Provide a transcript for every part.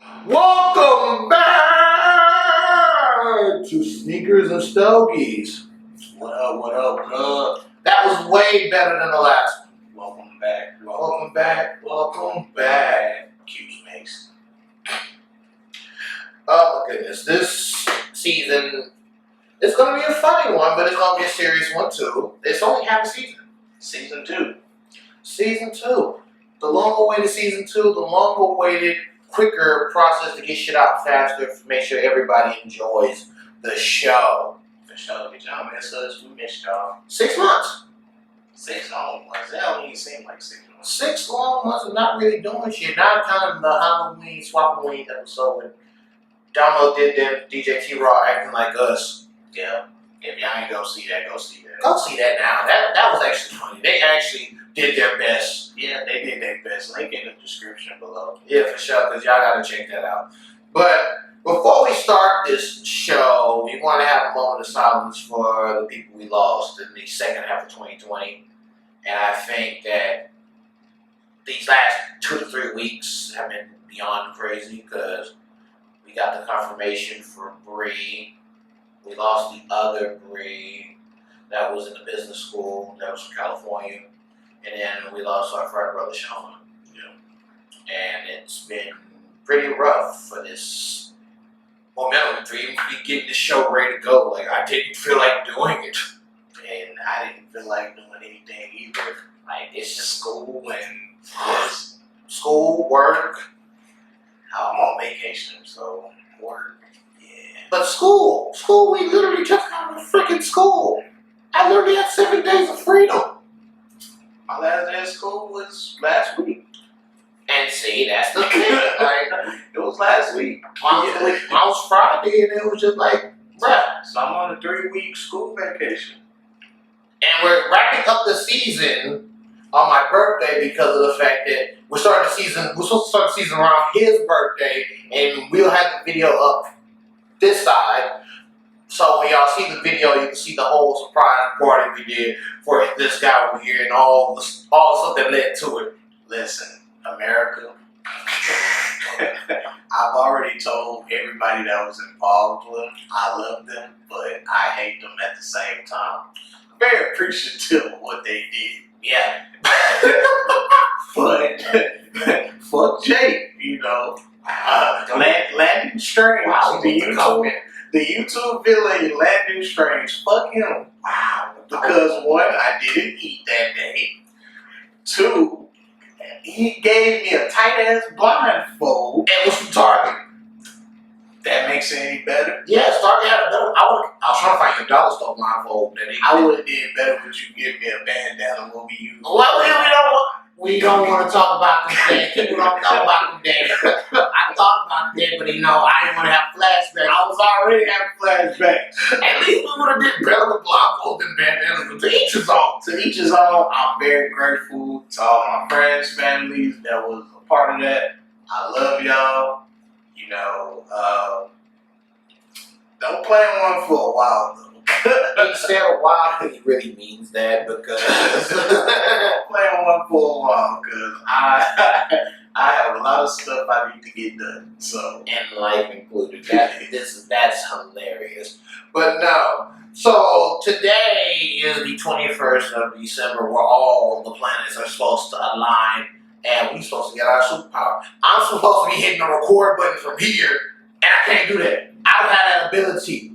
Welcome back to Sneakers and Stogies. What up, what up, what up? That was way better than the last one. Welcome back. Welcome back. Q's Mason. Oh my goodness, this season it's going to be a funny one, but it's going to be a serious one too. It's only half a season. Season 2. Season 2. The long-awaited season 2, the long-awaited, quicker process to get shit out faster, to make sure everybody enjoys the show. For sure. Did y'all miss us? We missed y'all. 6 months. 6 long months. That don't even seem like 6 months. 6 long months of not really doing shit. Not counting the Halloween, Swapoween episode when Download did them, DJ T-Raw acting like us. Yeah. If y'all ain't go see that, go see that. Go see that now. That was actually funny. They actually did their best. Yeah, they did their best. Link in the description below. Yeah, for sure, because y'all got to check that out. But before we start this show, we want to have a moment of silence for the people we lost in the second half of 2020. And I think that these last 2 to 3 weeks have been beyond crazy because we got the confirmation for Bree. We lost the other Bree that was in the business school, that was from California. And then we lost our frat brother, Sean. Yeah. And it's been pretty rough for this momentum for even getting the show ready to go. Like, I didn't feel like doing it. And I didn't feel like doing anything either. Like, it's just school and Yes. school, work. I'm on vacation, so work. Yeah. But school, we literally just got out of freaking school. I literally had 7 days of freedom. My last day of school was last week. And see, that's the thing. Like, It was last week. mine was Friday, and it was just like, bruh. So I'm on a 3-week school vacation. And we're wrapping up the season on my birthday because of the fact that we're supposed to start the season around his birthday, and we'll have the video up this side. So when y'all see the video, you can see the whole surprise party we did for this guy over here and all the stuff that led to it. Listen, America, I've already told everybody that was involved with them, I love them, but I hate them at the same time. Very appreciative of what they did. Yeah. But, fuck Jake, you know. Landon Strange, Wow, the YouTube villain Landon Strange, fuck him. Wow. Because 1, I didn't eat that day. 2, he gave me a tight ass blindfold. It was from Target. That makes it any better? Yes, Target had a better. I was trying to find your dollar store blindfold. I would have did better with you give me a bandana what we use. Well, we don't want to talk about them things. People don't know about them things. I thought about them, but I didn't want to have flashbacks. I was already having flashbacks. At least we would have did better with blindfold than bandanas, but to each his own. To each his own. I'm very grateful to all my friends, families that was a part of that. I love y'all. You know, don't plan one for a while though. He said a while, but he really means that because Don't plan one for a while because I have a lot of stuff I need to get done. So and life included. That's hilarious. But no. So today is the 21st of December, where all the planets are supposed to align, and we're supposed to get our superpower. I'm supposed to be hitting the record button from here, and I can't do that. I don't have that ability.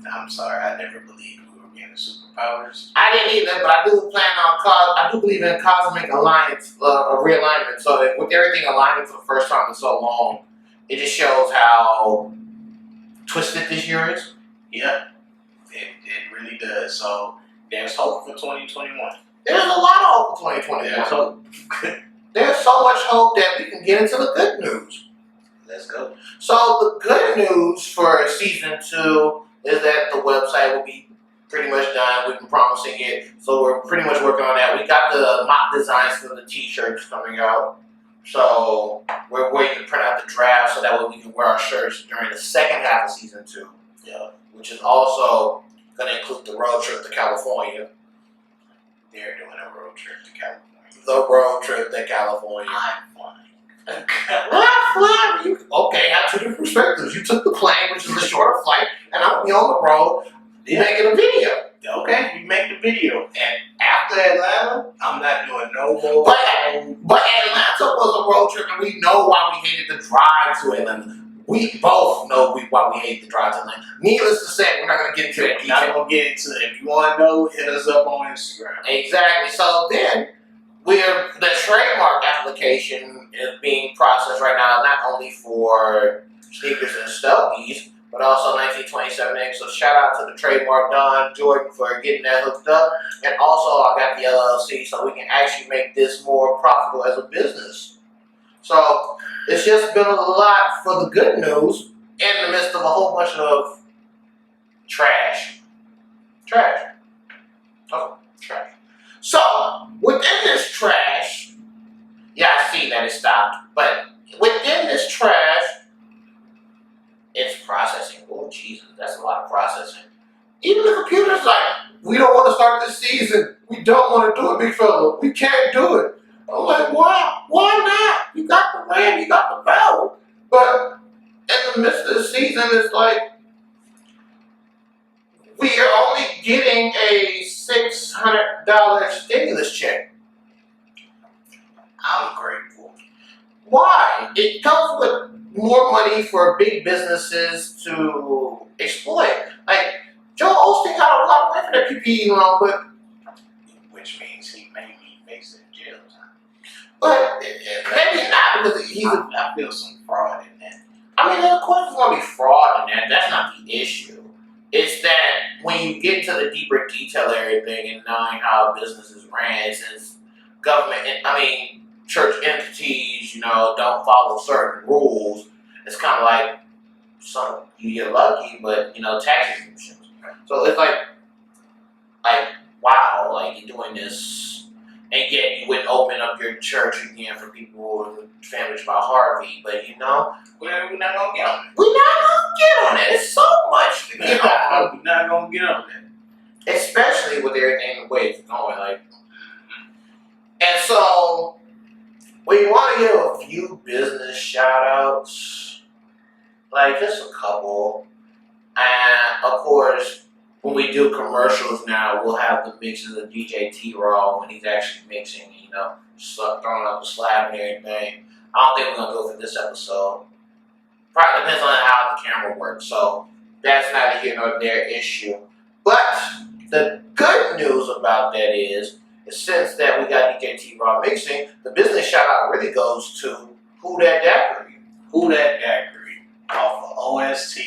I'm sorry, I never believed we were getting superpowers. I didn't either, but I do believe in cosmic alliance, a realignment. So that with everything aligning for the first time in so long, it just shows how twisted this year is. Yeah, it really does. So there's hope for 2021. There's a lot of hope for 2021. There's hope. There's so much hope that we can get into the good news. Let's go. So the good news for season 2 is that the website will be pretty much done. We've been promising it, so we're pretty much working on that. We got the mock designs for the t-shirts coming out, so we're waiting to print out the draft so that way we can wear our shirts during the second half of season 2. Yeah. Which is also going to include the road trip to California. They're doing a road trip to California. The road trip to California. I'm flying. Okay, I have two different perspectives. You took the plane, which is a shorter flight, and I'm gonna be on the road making a video. Okay, you make the video, and after Atlanta, I'm not doing no more. But Atlanta was a road trip, and we know why we hated the drive to Atlanta. We both know why we hate the drive to Atlanta. Needless to say, we're not gonna get into that detail. Not gonna get into it. If you want to know, hit us up on Instagram. Exactly. So then, the trademark application is being processed right now, not only for Sneakers and Stogies, but also 1927X. So shout out to the trademark Don Jordan for getting that hooked up. And also I got the LLC so we can actually make this more profitable as a business. So it's just been a lot for the good news in the midst of a whole bunch of trash. Oh, trash. So within this trash, yeah, I see that it stopped. But within this trash, it's processing. Oh, Jesus, that's a lot of processing. Even the computer's like, we don't want to start this season. We don't want to do it, big fella. We can't do it. I'm like, why? Why not? You got the RAM, you got the power. But in the midst of the season, it's like, we are only getting a $600 stimulus check. I'm grateful. Why? It comes with more money for big businesses to exploit. Like, Joe Osteen got a lot of money for that PPE loan, but which means he may be facing jail time. But maybe not because I feel some fraud in that. I mean, of course there's going to be fraud in that. That's not the issue. It's that when you get to the deeper detail of everything and knowing how business is ran, since church entities, don't follow certain rules, it's kind of like you get lucky, but tax exemptions. So it's like wow, like you're doing this, and yet you wouldn't open up your church again for people and families about Harvey, but we're not gonna get on it. We're not gonna get on it. It's so much to get on. We're not gonna get on it. Especially with everything the way it's going, and so we want to give a few business shout outs, just a couple. And of course, when we do commercials now, we'll have the mixes of DJ T-Raw when he's actually mixing, throwing up the slab and everything. I don't think we're going to do it for this episode. Probably depends on how the camera works, so that's neither here nor there issue. But the good news about that is since that we got DJ T-Raw mixing, the business shout out really goes to Who That Daiquiri. Who That Daiquiri off of OST,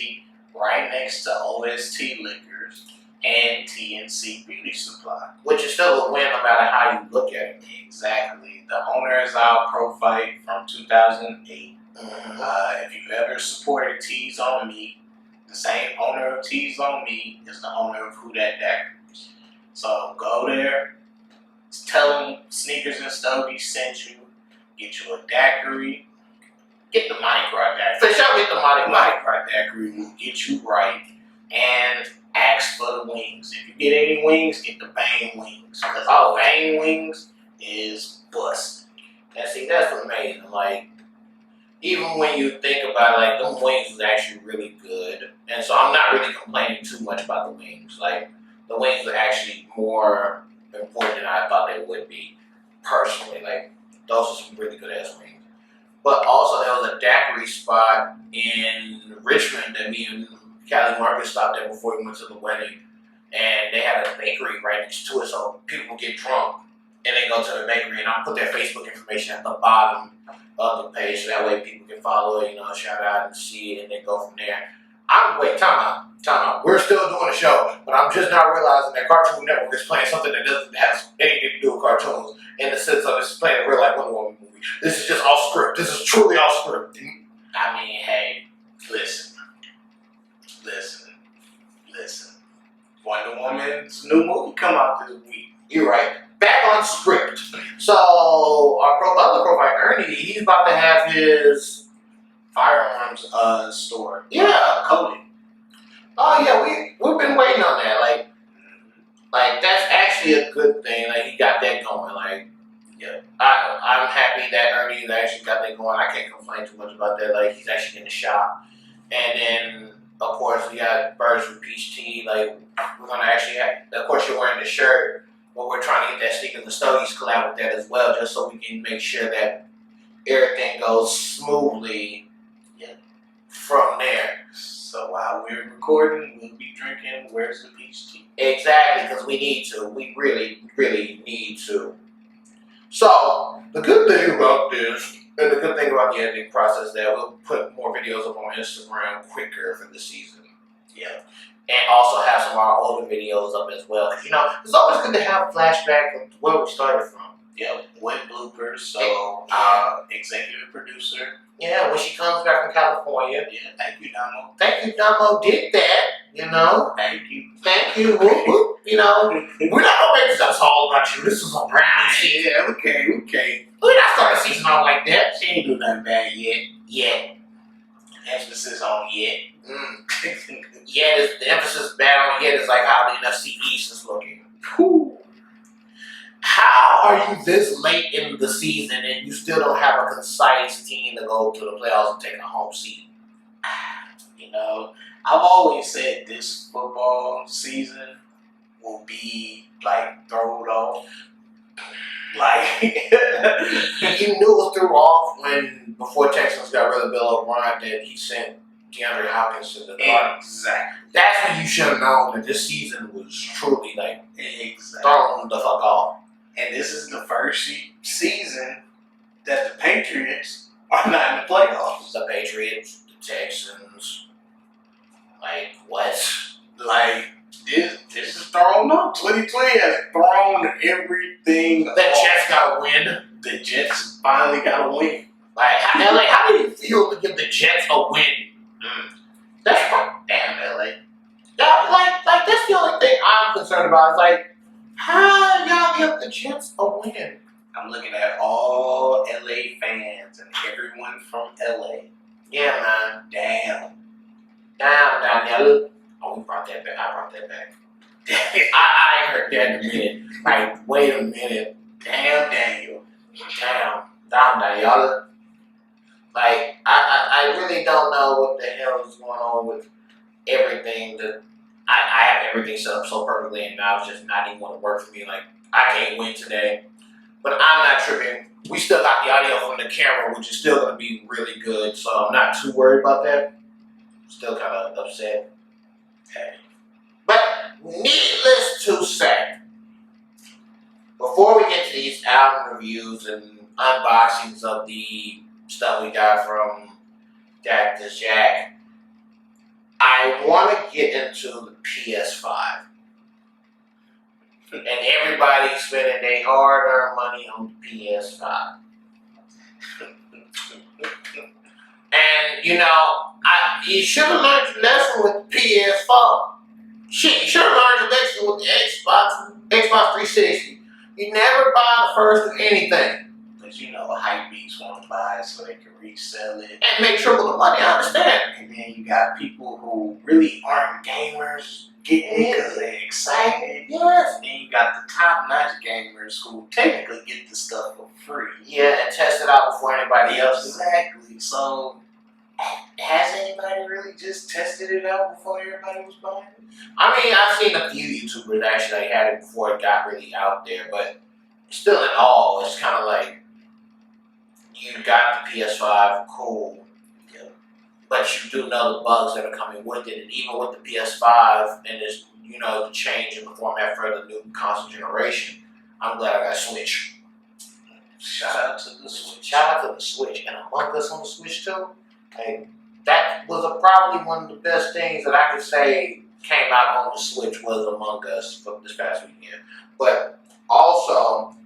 right next to OST Liquors and TNC Beauty Supply. Which is still a win no matter how you look at it. Exactly. The owner is our pro fight from 2008. Mm-hmm. If you've ever supported Tees on Me, the same owner of Tees on Me is the owner of Who That Daiquiri. So go there, tell them Sneakers and Stogies sent you, get you a daiquiri, get the Mardi Gras daiquiri. For sure, get the Mardi Gras daiquiri will get you right, and ask for the wings. If you get any wings, get the Bang wings, because Bang wings is bust. And see, that's amazing. Even when you think about it, them wings is actually really good. And so I'm not really complaining too much about the wings. The wings are actually more important than I thought they would be, personally. Those are some really good ass wings. But also there was a daiquiri spot in Richmond that me and Callie Marcus stopped at before we went to the wedding. And they had a bakery right next to it, so people get drunk and they go to the bakery, and I'll put their Facebook information at the bottom of the page so that way people can follow it, shout out and see it, and then go from there. Time out. We're still doing a show, but I'm just not realizing that Cartoon Network is playing something that doesn't have anything to do with cartoons in the sense of it's playing a real life Wonder Woman movie. This is just all script. This is truly all script. I mean, hey, listen. Wonder Woman's new movie come out this week. You're right. Back on script. So our other profile, Ernie, he's about to have his firearms store. Yeah, Cudi. Oh yeah, we've been waiting on that. That's actually a good thing. He got that going. I'm happy that Ernie actually got that going. I can't complain too much about that. Like, he's actually in the shop. And then, of course, we got Birds with Peach Tea. Like, we're going to actually of course, you're wearing the shirt, but we're trying to get that Sneakers and Stogies collab with that as well, just so we can make sure that everything goes smoothly from there. So while we're recording, we'll be drinking Where's the Peach Tea? Exactly, because we need to. We really, really need to. So, the good thing about this, and the good thing about the editing process, that we'll put more videos up on Instagram quicker for the season. Yeah. And also have some of our older videos up as well. Because, it's always good to have a flashback of where we started from. Yeah, with bloopers. So, our executive producer. Yeah, when she comes back from California. Yeah, thank you, Damo. Thank you, Damo did that, Thank you. Thank you, whoop, whoop. We're not going to make this episode all about you. This is a brand new season. Yeah, okay. We're not starting the season off like that. She ain't do nothing bad yet. Yet. Emphasis on yet. Yet the emphasis bad on yet is like how the NFC East is looking. Whew. How are you this late in the season and you still don't have a concise team to go to the playoffs and take a home seat? I've always said this football season will be like thrown off. Like you knew it was threw off when before Texans got rid of Bill O'Brien that he sent DeAndre Hopkins to the Cardinals. Exactly. That's when you should have known that this season was truly like thrown the fuck off. And this is the first season that the Patriots are not in the playoffs. The Patriots, the Texans, like what? Like this is thrown up. 2020 has thrown everything. The Jets got to win. The Jets finally got to win. Like how do you feel to give the Jets a win? That's Damn LA. Yeah, like that's the only thing I'm concerned about. Is like, how y'all give the Jets a win? I'm looking at all LA fans and everyone from LA. Yeah, man. Damn. Yeah, look. Oh, we brought that back. I brought that back. I ain't heard that in a minute. Like, wait a minute. Damn, Daniel. Damn, Daniel. Like, I really don't know what the hell is going on with everything. That I have everything set up so perfectly, and now it's just not even going to work for me. Like, I can't win today. But I'm not tripping. We still got the audio from the camera, which is still going to be really good, so I'm not too worried about that. Still kind of upset. Okay. But needless to say, before we get to these album reviews and unboxings of the stuff we got from Cactus Jack, I want to get into the PS5. And everybody's spending their hard-earned money on the PS5. And, you should have learned your lesson with the PS4. Shit, you should have learned your lesson with the Xbox 360. You never buy the first of anything. But hype beats want to buy it so they can resell it. And make triple the money, I understand. And then you got people who really aren't gamers getting it because they're excited. Yes. And then you got the top-notch gamers who technically get the stuff for free. Yeah, and test it out before anybody else does. Exactly. So, has anybody really just tested it out before everybody was buying it? I mean, I've seen a few YouTubers actually had it before it got really out there, but still in all, it's kind of like, you got the PS5, cool. Yeah. But you do know the bugs that are coming with it, and even with the PS5 and this, the change in the format for the new console generation, I'm glad I got a Switch. Shout out to the Switch. Shout out to the Switch. And Among Us on the Switch too. Like, that was probably one of the best things that I could say came out on the Switch was Among Us for this past weekend. But also,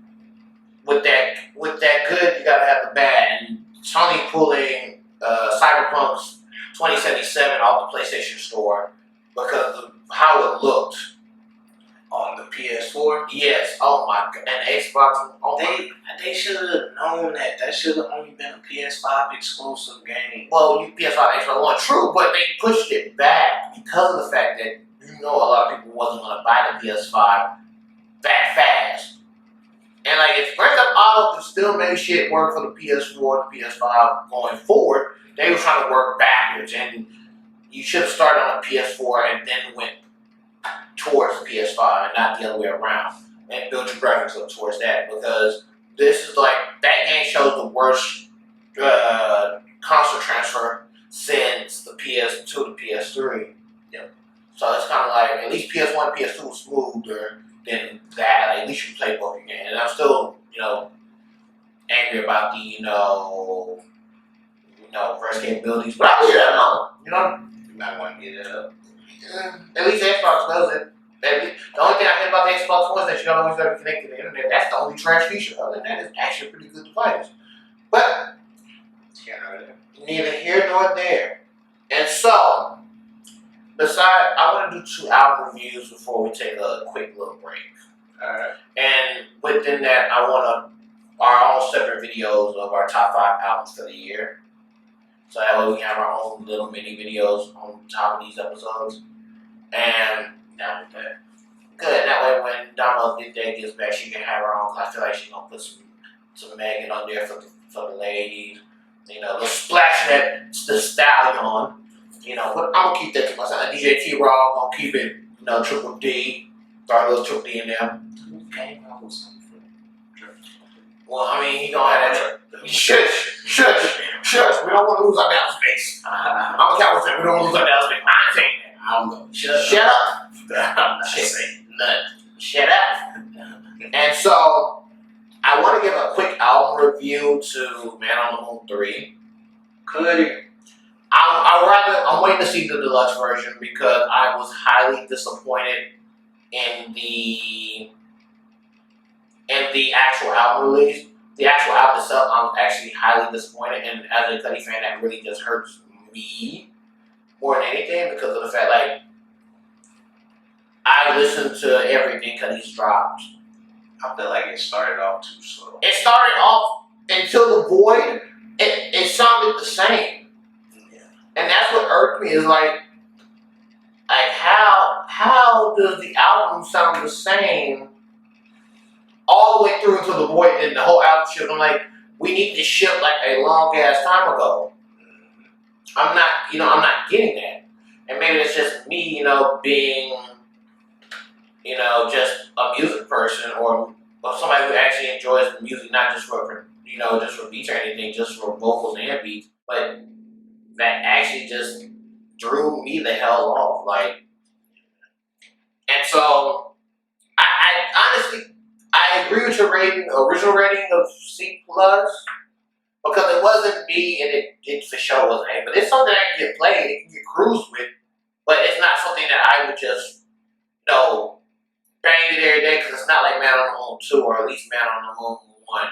with that good, you gotta have the bad. And Sony pulling Cyberpunk's 2077 off the PlayStation Store because of how it looked. On the PS4? Yes, oh my god. And Xbox, They should have known that. That should have only been a PS5 exclusive game. Well, PS5, Xbox One, true, but they pushed it back because of the fact that a lot of people wasn't going to buy the PS5 that fast. And And like, if Grand Theft Auto can still make shit work for the PS4, the PS5 going forward, they were trying to work backwards, and you should have started on a PS4 and then went towards the PS5 and not the other way around, and build your graphics up towards that, because this is like, that game shows the worst console transfer since the PS2 to PS3. Yep. So it's kind of like, at least PS1 PS2 was smoother than that. Like, at least you play both again. And I'm still, angry about the, verse capabilities. But I'll leave that alone. You might want to get it up. At least Xbox does it. The only thing I hate about the Xbox One is that you don't always got to connect to the internet. That's the only trash feature. Other than that, it's actually a pretty good device. But neither here nor there. And so, I want to do 2 album reviews before we take a quick little break. Alright. And within that, I want our own separate videos of our top 5 albums for the year. So that way we can have our own little mini videos on top of these episodes. And down with that. Good. That way when Donna gets back, she can have her own. I feel like she's gonna put some Megan on there for the ladies. Let's splash the stallion. But I'm gonna keep that to myself. DJ T-Raw gonna keep it, Triple D. Throw a little Triple D in there. Okay, I'll do something for Well, I mean, he gonna have that. Shush. We don't want to lose our down space. I'm a Cowboys fan. We don't want to lose our down space. I ain't saying that. I don't know. Shut up. I'm not saying nothing. Shut up. And so, I want to give a quick album review to Man on the Moon 3. Cudi. I'm waiting to see the deluxe version because I was highly disappointed in the actual album release. The actual album itself, I'm actually highly disappointed, and as a Cudi fan, that really just hurts me more than anything because of the fact, like, I listened to everything Cudi's dropped. I feel like it started off too slow. It started off until the void. It sounded the same, and that's what irked me. Is like how does the album sound the same all the way through until the void, and the whole album shift? I'm like, we need to shift like a long ass time ago. I'm not getting that, and maybe it's just me, being, just a music person or somebody who actually enjoys the music, not just for just for beats or anything, just for vocals and beats, but that actually just threw me the hell off. Like, and so I honestly, I agree with your original rating of C+, because it wasn't B and it for sure wasn't A, but it's something that can get played, it can get cruised with, but it's not something that I would just, bang it every day, because it's not like Man on the Moon 2 or at least Man on the Moon 1.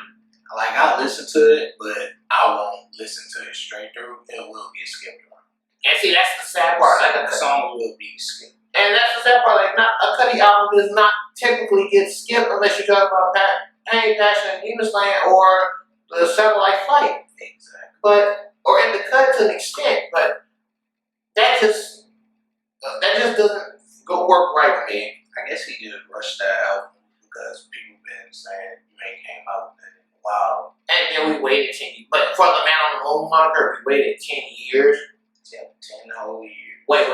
Like, I'll listen to it, but I won't listen to it straight through. It will get skipped on. And see, that's the sad part. Like, The song will be skipped. And that's the sad part. Like, not a Cudi album does not typically get skipped unless you talk about Pain, Passion, and Demon Slayer or the Satellite Flight. Exactly. Or in the cut to an extent, but that just doesn't go work right with me. I guess he just rushed that album because people been saying you ain't came out with it in a while. And then we waited 10 years. But for the Man on the Moon moniker, we waited 10 years. 10 whole years. Wait.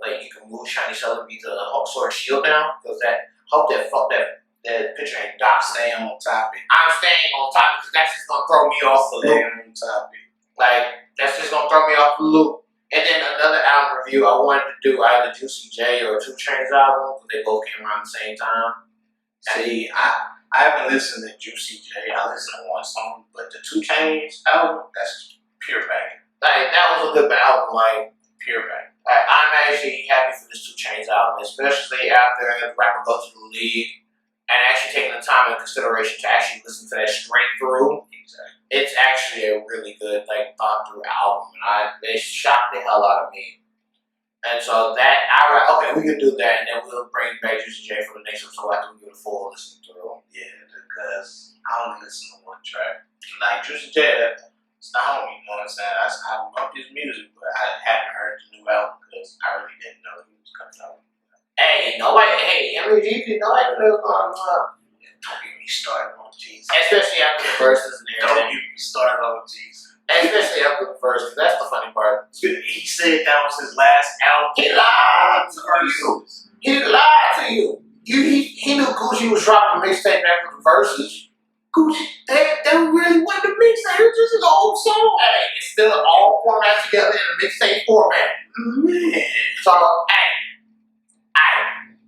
Like, you can move Shiny Southern be the Hulk Sword Shield now? Because that picture ain't Doc. Stay on topic. I'm staying on topic because that's just going to throw me off the Stay loop. on topic. Like, that's just going to throw me off the loop. And then another album review, I wanted to do either Juicy J or 2 Chainz album because they both came around the same time. See, I haven't listened to Juicy J. I listened to one song, but the 2 Chainz album, that's pure banging. Like, that was a good album. Like, Pure banging. I'm actually happy for this 2 Chainz album, especially after the rapper goes to the league and actually taking the time and consideration to actually listen to that straight through. Exactly. It's actually a really good, like, thought through album, and it shocked the hell out of me. And so we can do that, and then we'll bring back Juicy J for the next episode after we get a full listen through. Yeah, because I only listen to one track. Like Juicy J, it's the homie, you know what I'm saying? I love his music, but I haven't heard the new album because I really didn't know he was coming out. Hey, nobody knew it was going on. Don't get me me started on Jesus. Especially after the verses and Don't everything. get me started on Jesus. Especially after the verses. That's the funny part. He said that was his last album. He lied to you. He lied to you. He knew Gucci was dropping a mixtape after the verses. Gucci, they really wasn't a mixtape. It was just an old song. Hey, it's still all formatted together in a mixtape format. Man. So, hey.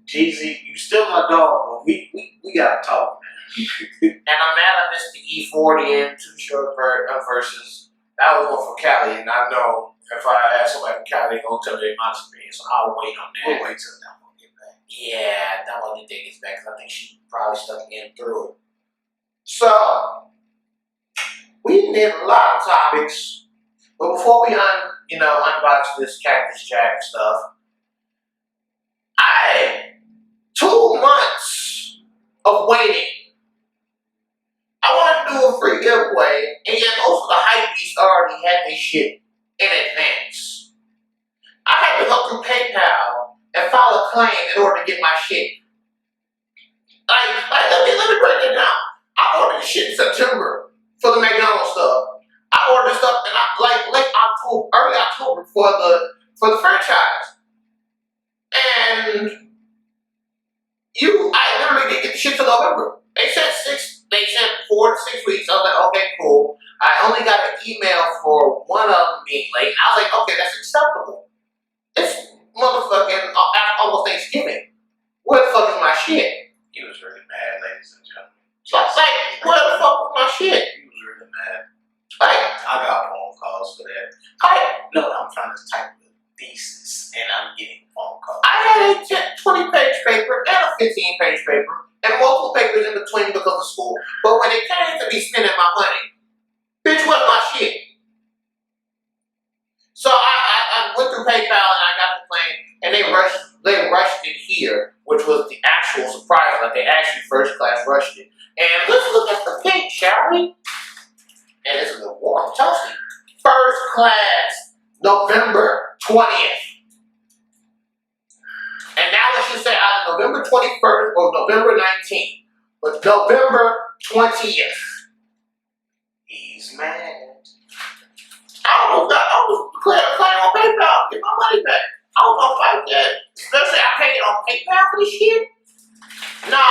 Jeezy, you still my dog, but we gotta talk, man. And I'm mad I missed the E40 and Too Short verses. That was one for Cali, and I know if I ask somebody from Cali, they're gonna tell me my experience, so I'll wait on that. We'll wait till that one get back. Yeah, that one didn't get back, because I think she probably stuck in through it. So, we did a lot of topics, but before we unbox this Cactus Jack stuff, 2 months of waiting. I want to do a free giveaway, and yet most of the Hypebeasts already had their shit in advance. I had to go through PayPal and file a claim in order to get my shit. Let me break it down. I ordered this shit in September for the McDonald's stuff. I ordered stuff in late October, early October for the franchise. And I literally didn't get the shit till November. They said 4 to 6 weeks. I was like, okay, cool. I only got an email for one of them being late. I was like, okay, that's acceptable. It's motherfucking almost Thanksgiving. Where the fuck is my shit? He was really mad, ladies and gentlemen. So I was like, where the fuck is my shit? He was really mad. Like, I got phone calls for that. No, I'm trying to type a thesis, and I'm getting phone calls. I had a 20-page paper and a 15-page paper and multiple papers in between because of school. But when it came to me spending my money, bitch, what's my shit? So I went through PayPal and I got the claim, and they rushed it here, which was the actual surprise. Like, they actually first class rushed it. And let's look at the pink, shall we? And this is a warm toasty. First class, November 20th. And now let's just say either November 21st or November 19th. But November 20th. He's mad. I almost declared a claim on PayPal. Get my money back. I was gonna fight that. Especially I paid on PayPal for this shit. Nah.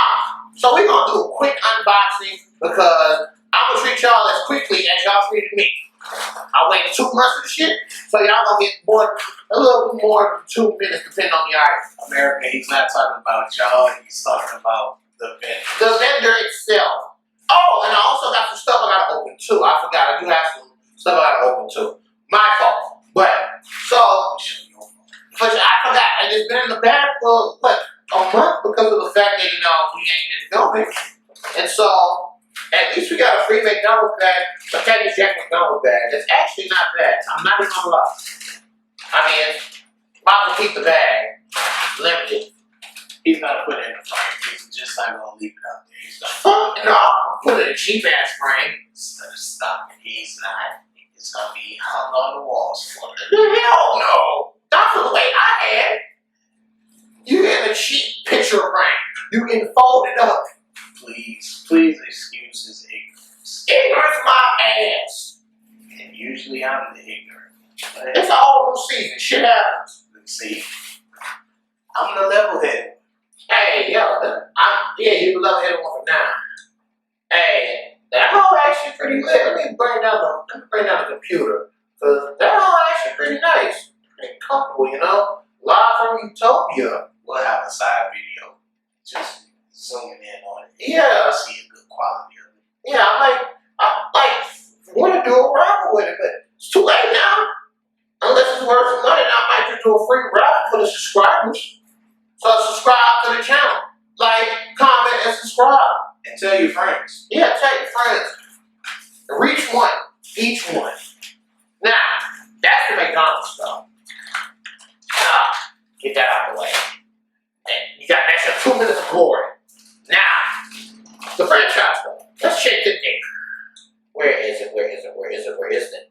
So we're gonna do a quick unboxing because I'm gonna treat y'all as quickly as y'all treated me. I waited 2 months for the shit, so y'all gonna get a little bit more than 2 minutes depending on the item. America, he's not talking about y'all, he's talking about the vendor. The vendor itself. Oh, and I also got some stuff I gotta open too. I forgot, I do have some stuff I gotta open too. My fault. But, so, I forgot, and it's been in the bag for, a month because of the fact that, we ain't just filming. And so, at least we got a free McDonald's bag, a Cactus Jack McDonald's bag. It's actually not bad. I'm not even gonna lie. I mean, might as well keep the bag. Limited. He's gonna put it in the frame. He's just not gonna leave it out there. He's gonna No, put it in a cheap ass frame. stop it. He's not. It's gonna be hung on the walls for it. Hell no. Not for the way I had. You get a cheap picture frame. You can fold it up. Please excuse his ignorance. Ignorance my ass. And usually I'm the ignorant. But It's all new season. Shit happens. see, I'm the level head. Hey, yo, you the level headed one for now. Hey, that hole actually pretty lit. Let me bring down the computer. Cause that hole actually pretty nice. Pretty comfortable, Live from Utopia. We'll have a side video. Just zooming in on it. Yeah. See a good quality of it. Yeah, I want to do a raffle with it, but it's too late now. Unless it's worth some money, I might just do a free raffle for the subscribers. So subscribe to the channel. Like, comment, and subscribe. And tell your friends. Yeah, tell your friends. Reach one. Each one. Now, that's the McDonald's stuff. Get that out of the way. And you got an extra 2 minutes of glory. Now, the franchise stuff. Let's check the date. Where is it? Where is the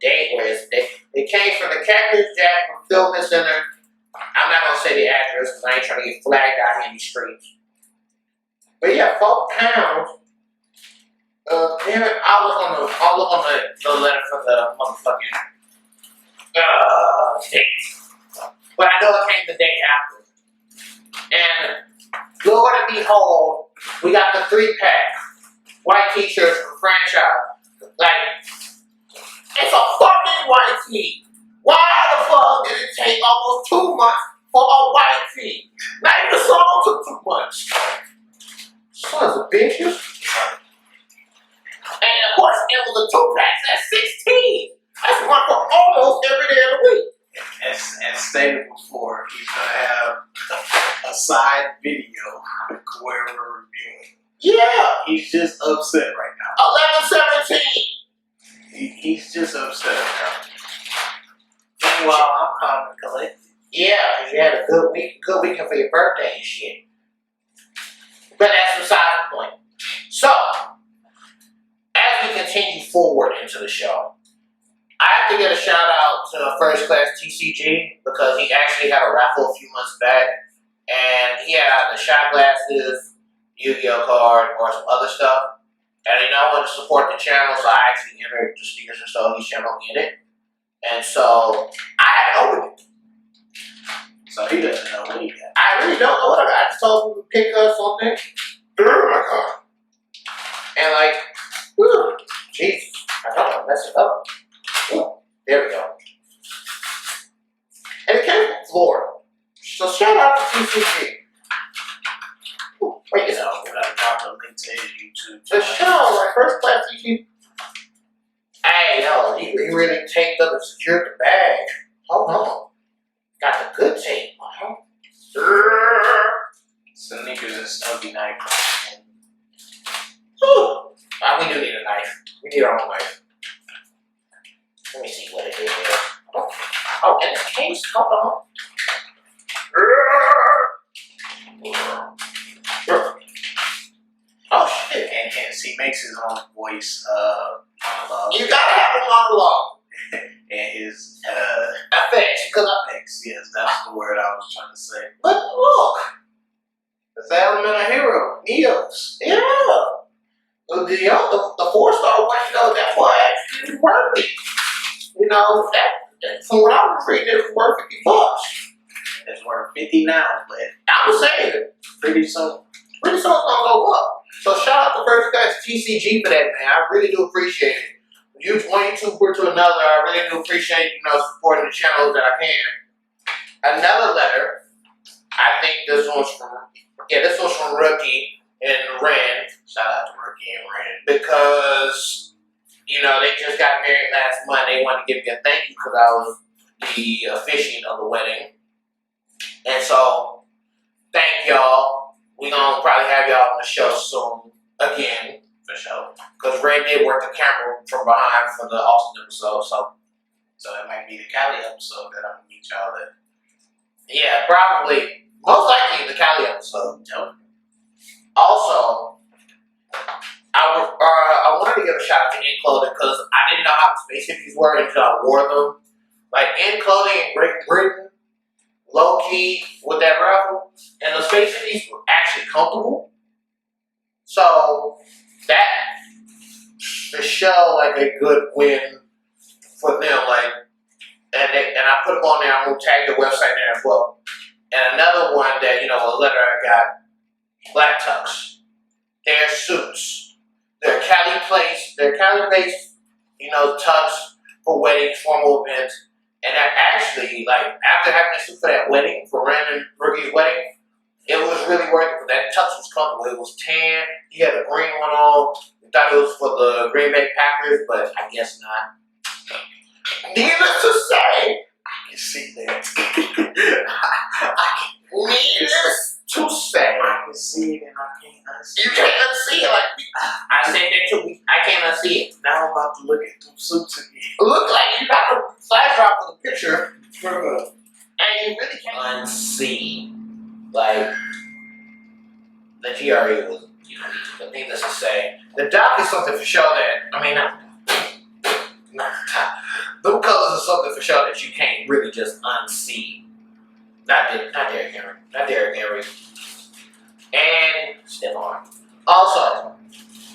date? It came from the Cactus Jack Fulfillment Center. I'm not going to say the address because I ain't trying to get flagged out here in these streets. But yeah, £4. Damn it, I'll look on the letter for the motherfucking date. But I know it came the day after. And Lord and behold, we got the 3-pack white t-shirts from the franchise. Like, it's a fucking white tee. Why the fuck did it take almost 2 months for a white tee? Not even the song took 2 months. Sons of bitches. And of course, it was a 2-pack. That's 16. That's one for almost every day of the week. As stated before, he's gonna have a side video where we're reviewing. Yeah. He's just upset right now. 11/17. He's just upset right now. Meanwhile, I'm calm and collected. Yeah, you had a good weekend for your birthday and shit. But that's beside the point. So, as we continue forward into the show, I have to get a shout out to First Class TCG because he actually had a raffle a few months back and he had either shot glasses, Yu-Gi-Oh card, or some other stuff. And I wanted to support the channel, so I actually entered the Sneakers and Stogies channel in it. And so I had opened it. So he doesn't know what he got. I really don't know what I got. I just told him to pick up something. Oh my god. And like, whew, Jesus, I don't want to mess it up. Ooh, there we go. And it came from Florida. So shout out to TCG. Ooh, wait, You know, when I drop the link to his YouTube the channel. show, like First Class TCG. Hey, yo, he really taped up and secured the bag. Hold on. Got the good tape. Sneakers and Stogie night. We do need a knife. We need our own knife. Let me see what it is. Oh, and the case, hold on. Oh shit. And hence he makes his own voice monologue. You gotta have a monologue. And his Effects, because effects, yes, that's the word I was trying to say. but look. It's the element of hero, Neos. Yeah. The 4-star one, that's why actually worth it. That from what I was reading, it was worth $50. It's worth 50 now, but I'm saying it. pretty soon. Pretty soon it's gonna go up. So shout out to First Class TCG for that, man. I really do appreciate it. One YouTuber to another, I really do appreciate, supporting the channels that I can. Another letter, I think this one's from Rookie and Ren. Shout out to Rookie and Ren. Because, they just got married last month. They wanted to give me a thank you because I was the officiant of the wedding. And so, thank y'all. We're going to probably have y'all on the show soon again. For sure. Because Ray did work the camera from behind for the Austin episode, so it might be the Cali episode that I'm gonna meet y'all at. yeah, probably. Most likely the Cali episode. Yep. Also, I wanted to give a shout out to In Clothing because I didn't know how expensive these were until I wore them. Like In Clothing in Great Britain, low key with that raffle, and the space these were actually comfortable. So that to show like a good win for them, and I put them on there. I'm gonna tag the website there as well. And another one that a letter I got, Black Tux. Their suits, they're Cali-based, tux for weddings, formal events, and they're actually after having a suit for that wedding, for Random Rookie's wedding. It was really worth it because that tux was comfortable. It was tan. He had a green one on. We thought it was for the Green Bay Packers, but I guess not. Needless to say, I can see that. needless to say, I can see it and I can't unsee you it. can't unsee it. I said that too. I can't unsee it. Now I'm about to look at them suits again. It looked like you got the flash drop for the picture, Bruh. and you really can't unsee. The GRE was, needless to say. The doc is something for sure those colors are something for sure that you can't really just unsee. Not Derrick Henry. And Stephon. Also,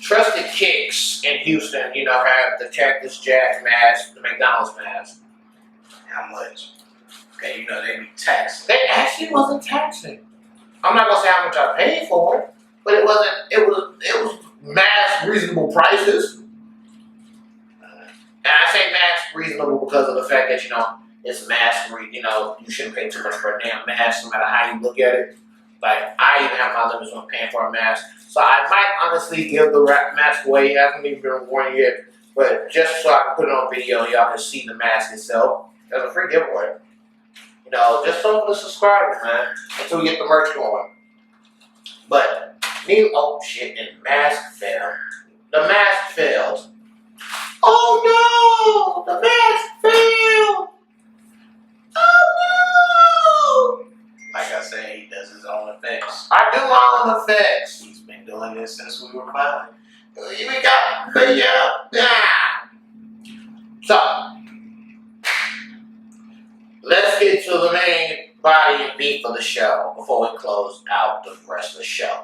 Trusted Kicks in Houston, you know, have the Cactus Jack mask, the McDonald's mask. How much? Okay, you know they be taxing. They actually wasn't taxing. I'm not gonna say how much I paid for it, but it wasn't. It was mass reasonable prices. And I say mass reasonable because of the fact that, you know, it's mass. You know, you shouldn't pay too much for a damn mask, no matter how you look at it. Like, I even have my limits when paying for a mask. So I might honestly give the mask away. It hasn't even been worn yet. But just so I can put it on video and y'all can see the mask itself. There's a free giveaway. You know, just so for the subscribers, man. Until we get the merch going. But, oh shit, and the mask failed. The mask failed. Oh no! The mask failed! Oh no! Like I said, he does his own effects. I do my own effects. He's been doing this since we were 5. We got, yeah. So, let's get to the main body and beef of the show before we close out the rest of the show.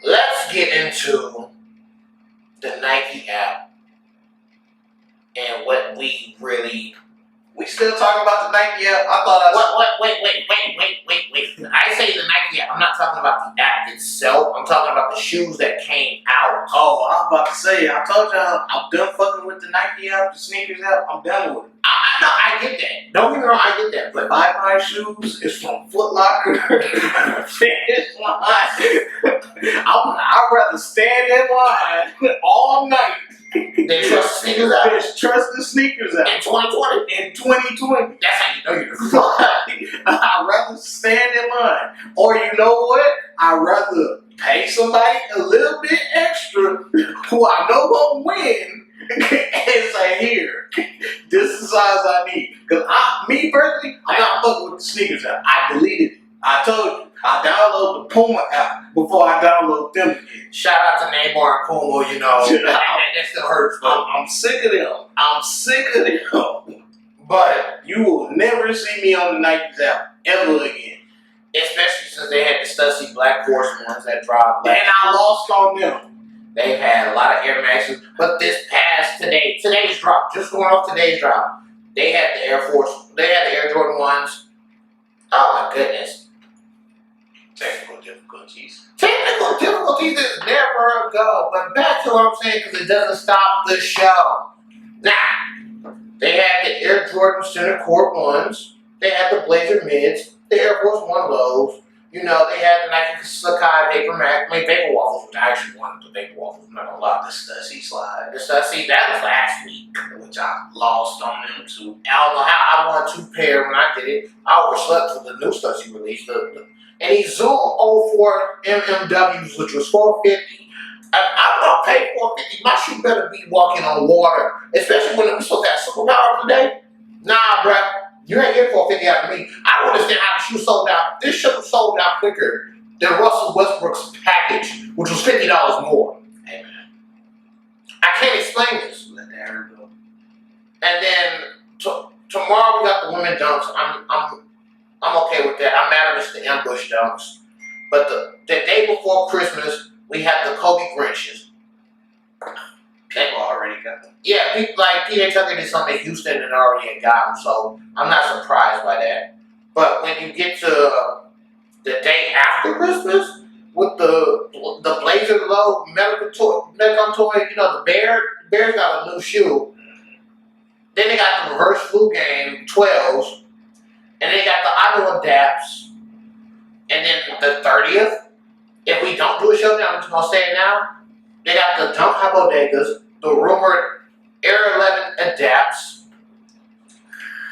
Let's get into the Nike app and what we really. We still talking about the Nike app? I thought I Wait. I say the Nike app. I'm not talking about the app itself. I'm talking about the shoes that came out. Oh, I was about to say, I told y'all, I'm done fucking with the Nike app, the sneakers app. I'm done with it. I get that. Don't get me wrong, I get that. But Bye shoes is from Foot Locker. Finish line. I'd rather stand in line all night. They trust sneakers out. Trust the sneakers out. In 2020? In 2020. That's how you know you're the fuck. I'd rather stand in line. Or you know what? I'd rather pay somebody a little bit extra who I know won't win and say, here, this is the size I need. Because me personally, I'm not fucking with the sneakers app. I deleted it. I told you, I download the Puma app before I download them again. Shout out to Neymar and Puma, you know. that still hurts. I'm sick of them. I'm sick of them. But you will never see me on the Nike app ever again. Especially since they had the Stussy Black Force ones that dropped. And I lost on them. They've had a lot of Air Maxes, but this past today's drop, just going off today's drop, they had the Air Jordan ones. Oh my goodness. Technical difficulties. Technical difficulties is never a go, but back to what I'm saying, because it doesn't stop the show. Now, they had the Air Jordan Center Court ones, they had the Blazer mids, the Air Force One lows, you know, they had the Nike Sacai Vapor Waffles, which I actually wanted the Vapor Waffles, I'm not gonna lie. The Stussy slide. The Stussy, that was last week, which I lost on them too. I don't know how, I won 2 pair when I did it. I overslept for the new Stussy release, and he Zoom 04 MMWs, which was $450. I'm gonna pay $450. My shoe better be walking on water, especially when we supposed to have Superpowers today. Nah, bruh, you ain't getting $450 out of me. I don't understand how the shoe sold out. This shoe sold out quicker than Russell Westbrook's package, which was $50 more. Hey man, I can't explain this. Let that hurt go. And then tomorrow we got the women dunks. I'm okay with that. I'm mad at the ambush dunks. But the day before Christmas, we had the Kobe Grinches. People already got them. Yeah, people like PJ Tucker did something in Houston and already had got them, so I'm not surprised by that. But when you get to the day after Christmas, with the Blazer Low Medicon toy, you know, the Bears got a new shoe. Then they got the Reverse Flu Game 12s. And they got the auto adapts. And then the 30th, if we don't do a showdown, I'm just gonna say it now. They got the Dunk High Bodegas, the rumored Air 11 adapts,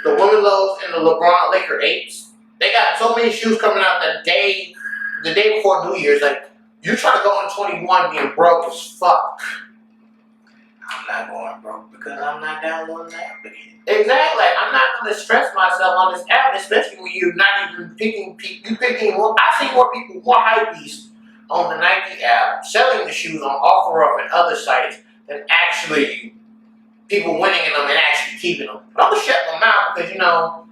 the Women Lows, and the LeBron Laker 8s. They got so many shoes coming out the day before New Year's. Like, you try to go in 21 being broke as fuck. I'm not going broke because I'm not downloading the app again. Exactly. I'm not going to stress myself on this app, especially when you're not even picking more. I see more people, more hypebeasts on the Nike app selling the shoes on OfferUp and other sites than actually people winning in them and actually keeping them. But I'm going to shut my mouth because, you know,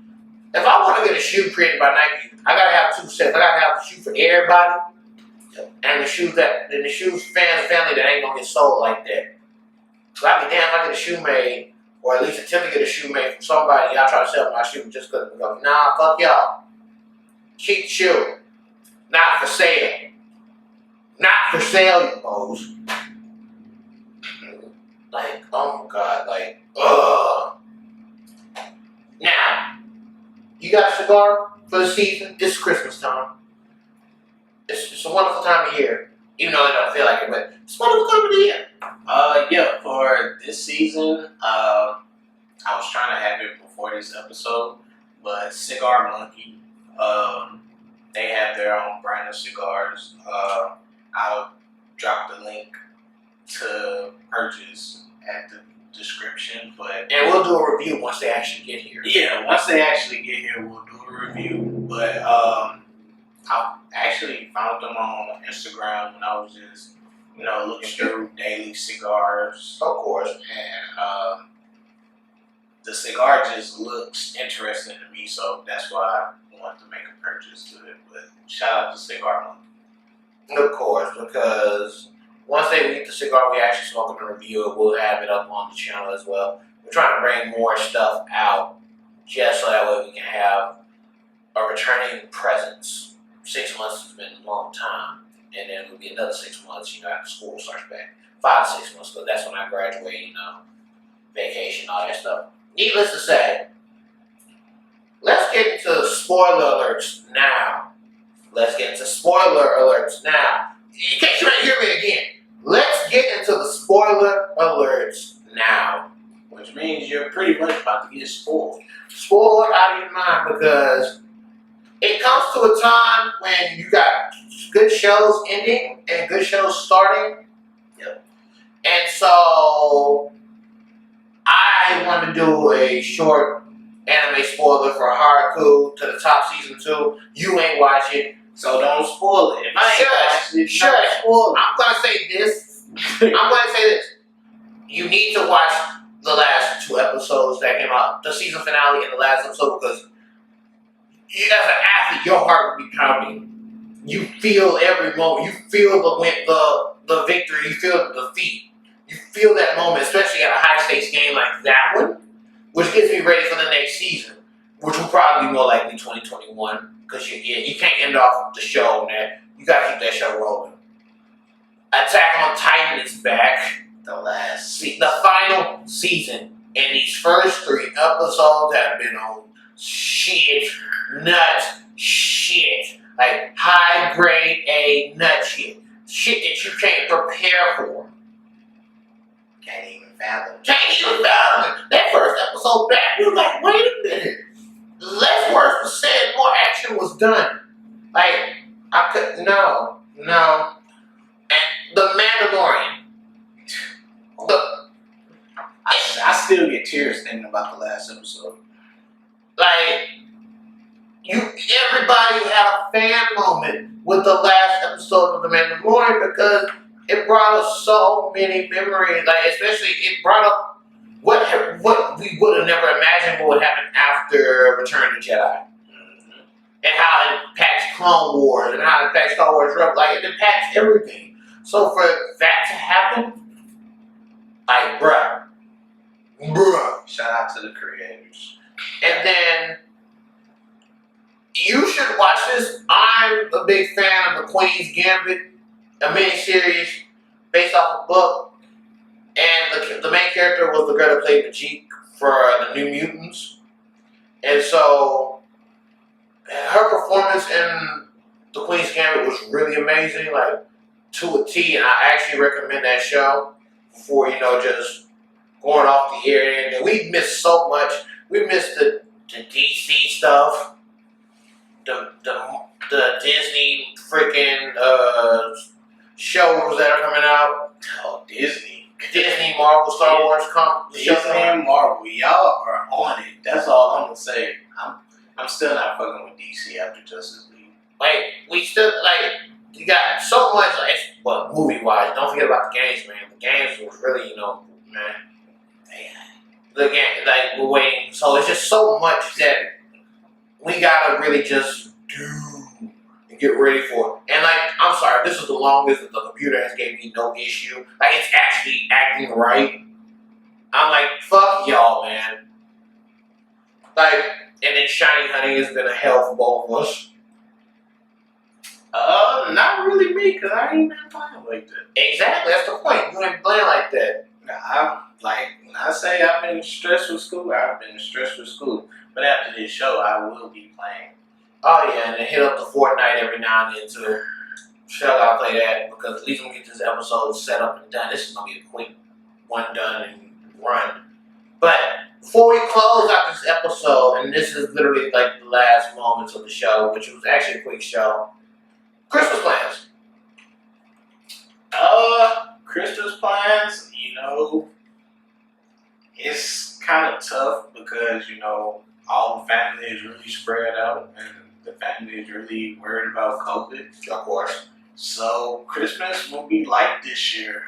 if I want to get a shoe created by Nike, I got to have 2 sets. I got to have the shoe for everybody, and the shoes fans and family that ain't gonna get sold like that. So I'd be damn if I get a shoe made, or at least attempt to get a shoe made from somebody. Y'all try to sell my shoe just because we go, nah, fuck y'all. Keep the shoe. Not for sale. Not for sale, you hoes. Like, oh my god, like, ugh. Now, you got a cigar for the season? It's Christmas time. It's a wonderful time of year. Even though I don't feel like it, but it's a wonderful time of the year. Yeah, for this season, I was trying to have it before this episode, but Cigar Monkey, they have their own brand of cigars. I'll drop the link to purchase at the description, and we'll do a review once they actually get here. Yeah, once they actually get here, we'll do a review. But I actually found them on Instagram when I was just, looking through daily cigars. Of course. And the cigar just looks interesting to me, so that's why I wanted to make a purchase to it. But shout out to Cigar Monkey. Of course, because once they get the cigar we actually smoke and review it, we'll have it up on the channel as well. We're trying to bring more stuff out just so that way we can have a returning presence. 6 months has been a long time, and then it'll be another 6 months, after school starts back. 5 to 6 months, because that's when I graduate, vacation, all that stuff. Needless to say, let's get into spoiler alerts now. In case you didn't hear me again, let's get into the spoiler alerts now. Which means you're pretty much about to get spoiled. Spoiled out of your mind, because it comes to a time when you got good shows ending and good shows starting. Yep. And so I want to do a short anime spoiler for Haikyyu to the top season 2. You ain't watch it, so don't spoil it. If I ain't Shush. I'm gonna say this. You need to watch the last 2 episodes that came out, the season finale and the last episode, because you, as an athlete, your heart will be pounding. You feel every moment. You feel the victory. You feel the defeat. You feel that moment, especially at a high-stakes game like that one, which gets me ready for the next season, which will probably be more likely 2021, because you can't end off the show on that. You gotta keep that show rolling. Attack on Titan is back. The final season, and these first 3 episodes have been on shit, like high grade A nut shit that you can't prepare for. Can't even fathom. That first episode back, you was like, wait a minute. Less words were said, more action was done. Like, no. And the Mandalorian. I still get tears thinking about the last episode. Like, everybody had a fan moment with the last episode of The Mandalorian, because it brought us so many memories. Like, especially it brought up what we would have never imagined would happen after Return of the Jedi, and how it impacts Clone Wars and how it impacts Star Wars Rebels. Like, it impacts everything. So for that to happen, like, bruh. Shout out to the creators. And then you should watch this. I'm a big fan of The Queen's Gambit, a miniseries based off a book. And the main character was the girl that played Majik for the New Mutants. And so her performance in The Queen's Gambit was really amazing, like to a T. And I actually recommend that show before, just going off the air. And we missed so much. We missed the DC stuff, the Disney freaking shows that are coming out. Oh, Disney, Marvel, Star Wars, Disney and Marvel, y'all are on it. That's all I'm gonna say. I'm still not fucking with DC after Justice League. Like, we still, you got so much, movie wise. Don't forget about the games, man. The games was really, man. The game, we're waiting. So it's just so much that we gotta really just do and get ready for. And I'm sorry, this is the longest that the computer has gave me no issue. Like, it's actually acting right. I'm like, fuck y'all, man. Like, and then Shiny Honey has been a hell for both of us. Not really me, because I ain't been playing like that. Exactly, that's the point. You ain't playing like that. When I say I've been stressed with school, I've been stressed with school. But after this show, I will be playing. Oh yeah, and then hit up the Fortnite every now and then too. Sure, I'll play that because at least I'm gonna get this episode set up and done. This is gonna be a quick one done and run. But before we close out this episode, and this is literally like the last moments of the show, which was actually a quick show. Christmas plans. Christmas plans, it's kind of tough because, all the family is really spread out and the family is really worried about COVID. Of course. So Christmas will be light this year.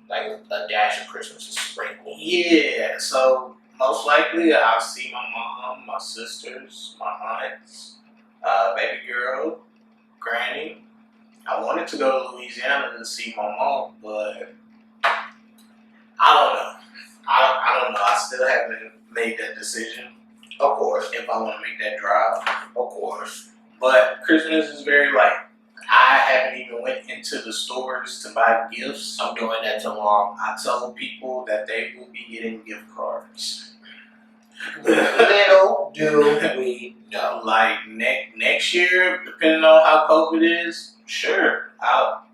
Like a dash of Christmas is sprinkle. Yeah, so most likely I'll see my mom, my sisters, my aunts, baby girl, granny. I wanted to go to Louisiana to see my mom, but I don't know. I don't know. I still haven't made that decision. Of course. If I want to make that drive. Of course. But Christmas is very light. I haven't even went into the stores to buy gifts. I'm doing that tomorrow. I told people that they will be getting gift cards. Little do we know. Like next year, depending on how COVID is, sure,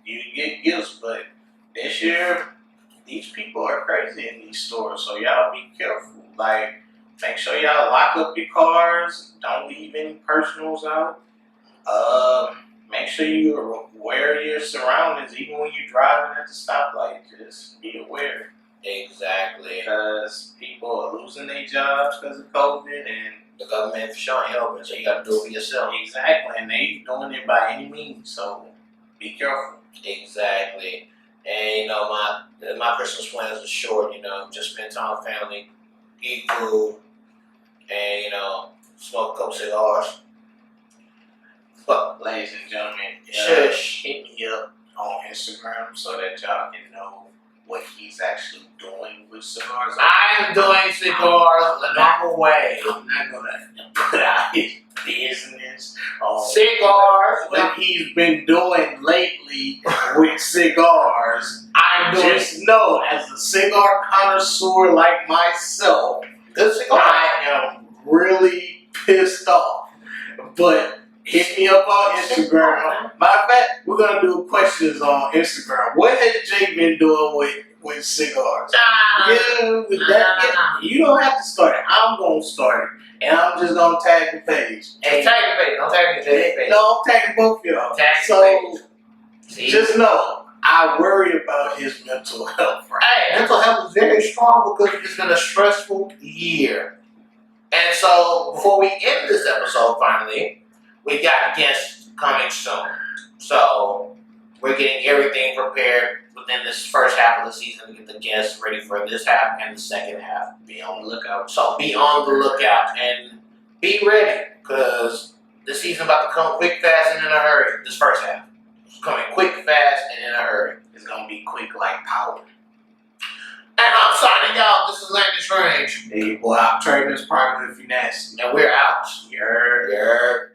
you get gifts. But this year, these people are crazy in these stores, so y'all be careful. Like, make sure y'all lock up your cars. Don't leave any personals out. Make sure you are aware of your surroundings, even when you're driving at the stoplight. Just be aware. Exactly. Because people are losing their jobs because of COVID, and the government for sure ain't helping, so you got to do it for yourself. Exactly, and they doing it by any means, so be careful. Exactly. And my Christmas plans are short. Just spend time with family, eat food, and smoke a couple cigars. But ladies and gentlemen, shush. Hit me up on Instagram so that y'all can know what he's actually doing with cigars. I'm doing cigars the normal way. I'm not gonna put out his business on cigars. What he's been doing lately with cigars. Just know, as a cigar connoisseur like myself, I am really pissed off. But hit me up on Instagram. Matter of fact, we're gonna do questions on Instagram. What has Jay been doing with cigars? You don't have to start it. I'm gonna start it, and I'm just gonna tag the page. Hey, tag the page. Don't tag the page. No, I'm tagging both of y'all. Tag the page. Just know, I worry about his mental health. Right? Hey, mental health is very strong because it's been a stressful year. And so, before we end this episode, finally, we got guests coming soon. So, we're getting everything prepared within this first half of the season to get the guests ready for this half and the second half. Be on the lookout. So, be on the lookout and be ready because the season's about to come quick, fast, and in a hurry. This first half. It's coming quick, fast, and in a hurry. It's going to be quick like power. And I'm signing out. This is Landy Strange. Hey, boy, Optremus Birthday if you nasty. And we're out. Yer.